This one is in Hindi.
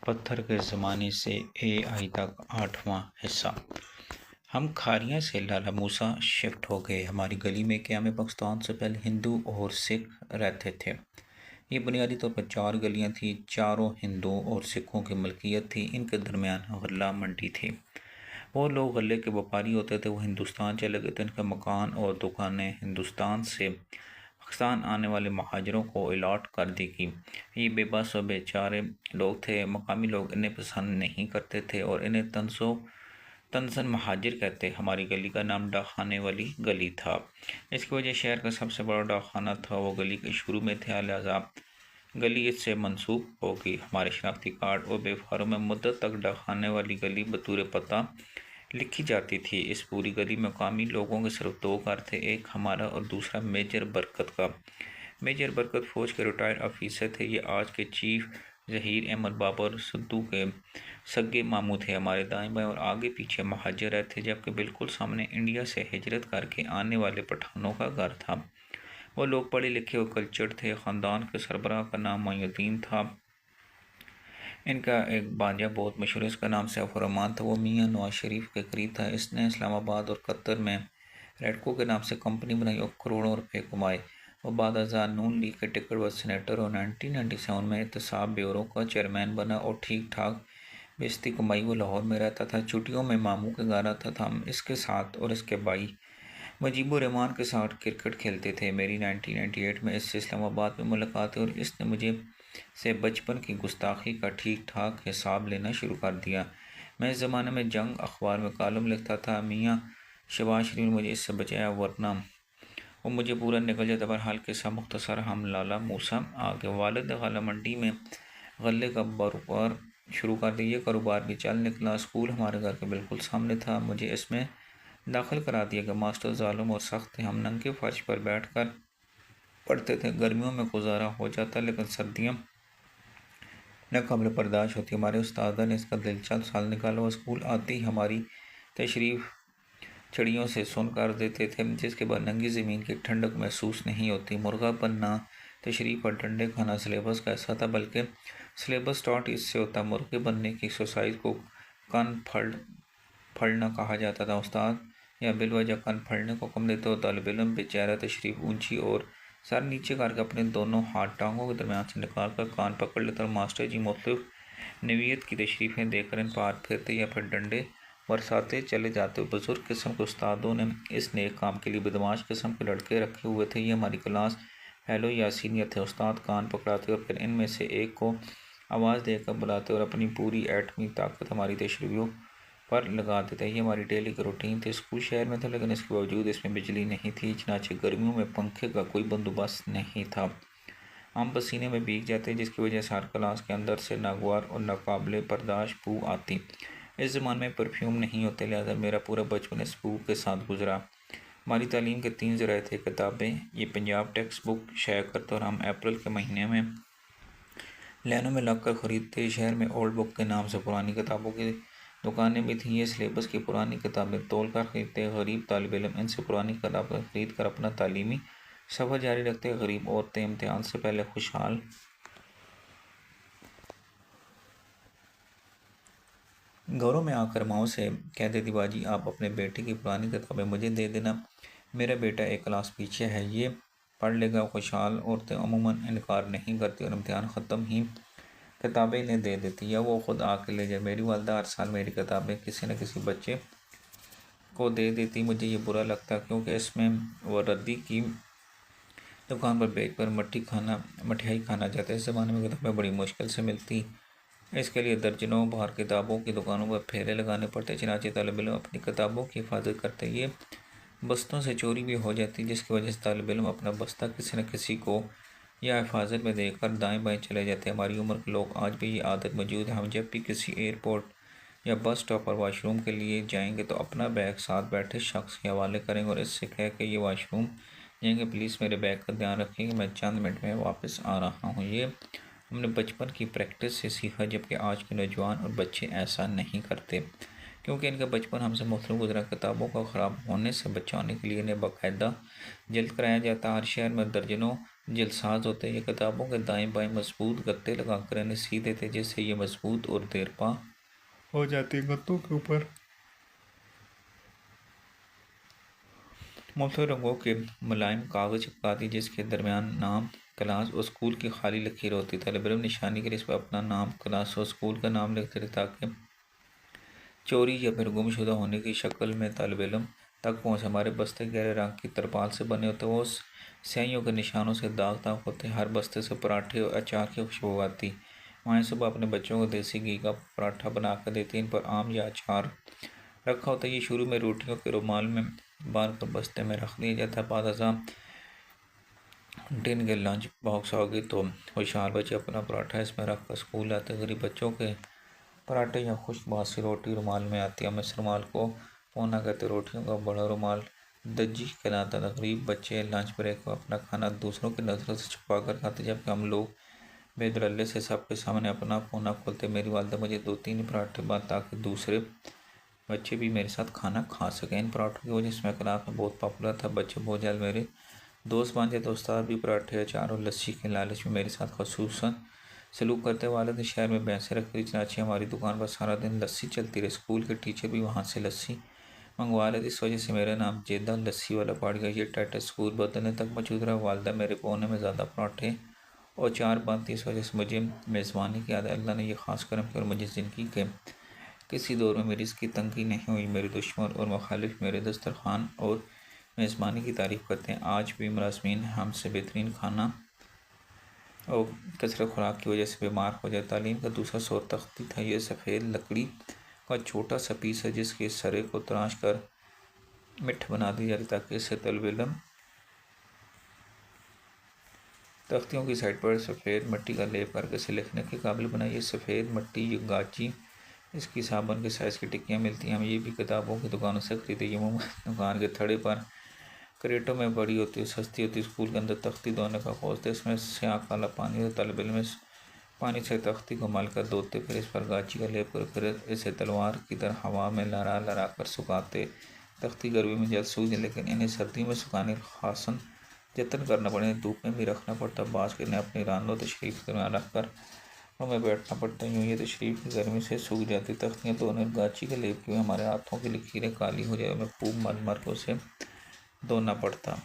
पत्थर के ज़माने से एआई तक 8वां हिस्सा। हम खारियां से लाला मूसा शिफ्ट हो गए। हमारी गली में क़याम पाकिस्तान से पहले हिंदू और सिख रहते थे। ये बुनियादी तौर पर 4 गलियां थी, चारों हिंदुओं और सिखों की मलकियत थी। इनके दरमियान गल्ला मंडी थी। वो लोग गले के व्यापारी होते थे, वो हिंदुस्तान चले गए थे। इनके मकान और दुकानें हिंदुस्तान से पाकिस्तान आने वाले महाजरों को अलॉट कर दी गई। ये बेबस और बेचारे लोग थे। मकामी लोग इन्हें पसंद नहीं करते थे और इन्हें तनसन महाजिर कहते। हमारी गली का नाम डाकखाने वाली गली था। इसकी वजह शहर का सबसे बड़ा डाकखाना था, वो गली के शुरू में थे, लिहाजा गली इससे मंसूब होगी। हमारे शनाख्ती कार्ड और व्यवहारों में मुद्दत तक डाकखाने वाली गली बतौर पता लिखी जाती थी। इस पूरी गली में मकामी लोगों के सिर्फ 2 घर थे, एक हमारा और दूसरा मेजर बरकत का। मेजर बरकत फ़ौज के रिटायर्ड ऑफिसर थे। ये आज के चीफ ज़हीर अहमद बाबर सिद्धू के सगे मामू थे। हमारे दाएं बाएं और आगे पीछे महाजर रहते, जबकि बिल्कुल सामने इंडिया से हिजरत करके आने वाले पठानों का घर था। वो लोग पढ़े लिखे और कल्चर्ड थे। ख़ानदान के सरबराह का नाम मोइनुद्दीन था। इनका एक भांजा बहुत मशहूर है, इसका नाम सैफुर्रहमान था। वो मियाँ नवाज शरीफ के करीब था। इसने इस्लामाबाद और कतर में रेडको के नाम से कंपनी बनाई और करोड़ों रुपए कमाए। वो बाद नून लीग के टिकट व सेनेटर और 1997 में एहतसाब ब्यूरो का चेयरमैन बना और ठीक ठाक बेइज्जती कमाई। वो लाहौर में रहता था, छुट्टियों में मामू के घर आता था। हम इसके साथ और इसके भाई मुजीबुर रहमान के साथ क्रिकेट खेलते थे। मेरी 1998 में इससे इस्लामाबाद में मुलाकात हुई और इसने मुझे से बचपन की गुस्ताखी का ठीक ठाक हिसाब लेना शुरू कर दिया। मैं इस ज़माने में जंग अखबार में कॉलम लिखता था। मियाँ शहबाज शरीफ ने मुझे इससे बचाया, वरना वो मुझे पूरा निकल जाता। बहरहाल किस्सा मुख्तसर, हम लाला मूसा आगे वालिद गल्ला मंडी में गले का कारोबार शुरू कर दिया। ये कारोबार भी चल निकला। स्कूल हमारे घर के बिल्कुल सामने था। मुझे इसमें दाखिल करा दिया गया। मास्टर ज़ालिम और सख्त थे। हम नंगे फर्श पर बैठकर पढ़ते थे। गर्मियों में गुजारा हो जाता, लेकिन सर्दियाँ नाकाबिल बर्दाश्त होती। हमारे उस्ताद ने इसका दिलचस्प साल निकाला। वह स्कूल आते ही हमारी तशरीफ़ चिड़ियों से सुन कर देते थे, जिसके बाद नंगी ज़मीन की ठंडक महसूस नहीं होती। मुर्गा बनना, तशरीफ़ और डंडे खाना सिलेबस का हिस्सा था, बल्कि सिलेबस स्टार्ट इससे होता। मुर्गे बनने की एक्सरसाइज को कान फड़ना कहा जाता था। उस्ताद या बिलवजह कान फड़ने को कम देते हो। तालिब इल्म बेचारा तशरीफ़ ऊंची और सर नीचे करके अपने दोनों हाथ टांगों के दरमियान से निकाल कर कान पकड़ लेता और मास्टर जी मुख्तलिफ नवीयत की तशरीफ़ें देकर इन पार फिरते या फिर डंडे बरसाते चले जाते। बुज़ुर्ग किस्म के उस्तादों ने इस नेक काम के लिए बदमाश किस्म के लड़के रखे हुए थे। ये हमारी क्लास फेलो या सीनियर थे। उस्ताद कान पकड़ाते और फिर इनमें से एक को आवाज़ देकर बुलाते और अपनी पूरी एटमी ताकत हमारी तशरीफ़ों पर लगा देते। ये हमारी डेली की रूटीन थी। स्कूल शहर में था, लेकिन इसके बावजूद इसमें बिजली नहीं थी, चनाचे गर्मियों में पंखे का कोई बंदोबस्त नहीं था। हम पसीने में भीग जाते, जिसकी वजह से हर क्लास के अंदर से नागवार और नाकाबिले बर्दाश्त बू आती। इस ज़माने में परफ्यूम नहीं होते, लिहाजा मेरा पूरा बचपन इस बू के साथ गुजरा। हमारी तालीम के 3 ज़राए थे। किताबें ये पंजाब टेक्स्ट बुक शाया करते और हम अप्रैल के महीने में लाइनों में लग कर ख़रीदते। शहर में ओल्ड बुक के नाम से पुरानी किताबों की दुकानें भी थीं। ये सिलेबस की पुरानी किताबें तोल कर ख़रीदते। गरीब तालिब इल्म इनसे पुरानी किताबें ख़रीद कर अपना तालीमी सफ़र जारी रखते। गरीब औरतें इम्तिहान से पहले खुशहाल घरों में आकर माओ से कह देती, बाजी आप अपने बेटे की पुरानी किताबें मुझे दे देना, मेरा बेटा एक क्लास पीछे है, ये पढ़ लेगा। खुशहाल औरतें अमूमन इनकार नहीं करती और इम्तिहान ख़त्म ही किताबें इन्हें दे देती या वो ख़ुद आके ले जाए। मेरी वालदा हर साल मेरी किताबें किसी न किसी बच्चे को दे देती। मुझे ये बुरा लगता क्योंकि इसमें वह रद्दी की दुकान पर बेच कर मठियाई खाना चाहते। इस ज़माने में किताबें बड़ी मुश्किल से मिलती। इसके लिए दर्जनों बाहर किताबों की दुकानों पर फेरे लगाने पड़ते। चनाचे तालिब इल्म अपनी किताबों की हिफाजत करते। ये बस्तों से चोरी भी हो जाती, जिसकी वजह से तालिब इल्म अपना बस्ता किसी न किसी को या हिफाजत में देकर दाएं बाएं चले जाते। हमारी उम्र के लोग आज भी ये आदत मौजूद है। हम जब भी किसी एयरपोर्ट या बस स्टॉप पर वाशरूम के लिए जाएंगे तो अपना बैग साथ बैठे शख्स के हवाले करेंगे और इससे कह के ये वाशरूम जाएंगे, प्लीज़ मेरे बैग का ध्यान रखिएगा, मैं चंद मिनट में वापस आ रहा हूँ। ये हमने बचपन की प्रैक्टिस से सीखा, जबकि आज के नौजवान और बच्चे ऐसा नहीं करते। क्योंकि इनका बचपन हमसे मुख्तलिफ गुजरा। किताबों का ख़राब होने से बचाने के लिए इन्हें बाकायदा जल्द कराया जाता। हर शहर में दर्जनों जलसाज होते। ये किताबों के दाएं बाएं मजबूत गत्ते लगाकर इन्हें सी देते, जिससे ये मजबूत और देरपा हो जाती। गत्तों के ऊपर मुख्तलिफ रंगों के मुलायम कागज़ चिपका दी, जिसके दरमियान नाम, क्लास और स्कूल की खाली लकीर होती। तालिब इल्म निशानी के लिए इस पर अपना नाम, क्लास और स्कूल का नाम लिखते थे, ताकि चोरी या फिर गुमशुदा होने की शक्ल में तालिब इल्म तक पहुँच। हमारे बस्ते गहरे रंग की तरपाल से बने होते, वो स्याहियों के निशानों से दाग दाग होते। हर बस्ते से पराठे और अचार की खुशबू आती। माएँ सुबह अपने बच्चों को देसी घी का पराठा बना कर देती। इन पर आम या अचार रखा होता है। ये शुरू में रोटियों के रुमाल में बांध कर बस्ते में रख दिया जाता है। बाद अज़ां दिन के लंच बॉक्स आ गई तो होशियार बच्चे अपना पराठा इसमें रख कर स्कूल आते। गरीब बच्चों के पराठे या खुश्क बासी रोटी रुमाल में आती है। हम इस रुमाल को पोना कहते। रोटियों का बड़ा रुमाल दज्जी कहलाता था। गरीब बच्चे लंच ब्रेक में अपना खाना दूसरों की नज़रों से छुपा कर खाते, जबकि हम लोग बेदरल्ले से सबके सामने अपना पोना खोलते। मेरी वालदा मुझे 2-3 पराठे बाद ताकि दूसरे बच्चे भी मेरे साथ खाना खा सकें। इन पराठों की वजह से मैं क्लास में बहुत पॉपुलर था। बच्चे बहुत जल्द मेरे दोस्त बन जाते। उस्ताद भी पराठे, अचार और लस्सी के लालच में मेरे साथ खसूसन सलूक करते। वालिद शहर में भैंसें रखती, चनाची हमारी दुकान पर सारा दिन लस्सी चलती रही। स्कूल के टीचर भी वहाँ से लस्सी मंगवा लेते। इस वजह से मेरा नाम जेदा लस्सी वाला पड़ गया। ये टाइटल स्कूल बदलने तक मौजूद रहा। वालदा मेरे पौने में ज़्यादा पराठे और अचार बनती, इस वजह से मुझे मेज़बानी की आदत। अल्लाह ने यह ख़ास करम किया और मुझे ज़िंदगी के किसी दौर में मेरी इसकी तंगी नहीं हुई। मेरे दुश्मन और मुखालिफ मेरे दस्तरखान और मेज़बानी की तारीफ़ करते हैं। आज भी मुलाज़मीन हमसे बेहतरीन खाना और कसरत खुराक की वजह से बीमार हो जाए। तालीम का दूसरा सोर तख्ती था। यह सफ़ेद लकड़ी का छोटा सा पीस है, जिसके सरे को तराश कर मिठ बना दी जाती, ताकि इससे तलब इल्म तख्तियों की साइड पर सफ़ेद मिट्टी का लेप करके इसे लिखने के काबिल बनाई। ये सफ़ेद मिट्टी, ये गाची, इसकी साबुन के साइज़ की टिक्कियाँ मिलती हैं। हम ये भी किताबों की दुकानों से खरीदे। ये दुकान के थड़े पर क्रेटों में बड़ी होती है, सस्ती होती है। स्कूल के अंदर तख्ती धोने का खौफ था। इसमें स्याह काला पानी होता। तलब इल्म इस पानी से तख्ती को मल कर धोते, फिर इस पर गाची का लेप कर फिर इसे तलवार की तरह हवा में लहरा लहरा कर सुखाते। तख्ती गर्मी में जल्द सूख जाए, लेकिन इन्हें सर्दी में सुखाने का खासन जतन करना पड़े। धूप में भी रखना पड़ता। बाज़ के इन्हें अपनी रानों तशरीफ़ के दरमियान रख कर हमें बैठना पड़ता। यूँ ये तशरीफ़ की गर्मी से सूख जाती। तख्तियाँ धोने गाची के लेप की हमारे हाथों की लकीरें काली हो जाए, हमें खूब मर मर के उसे धोना पड़ता।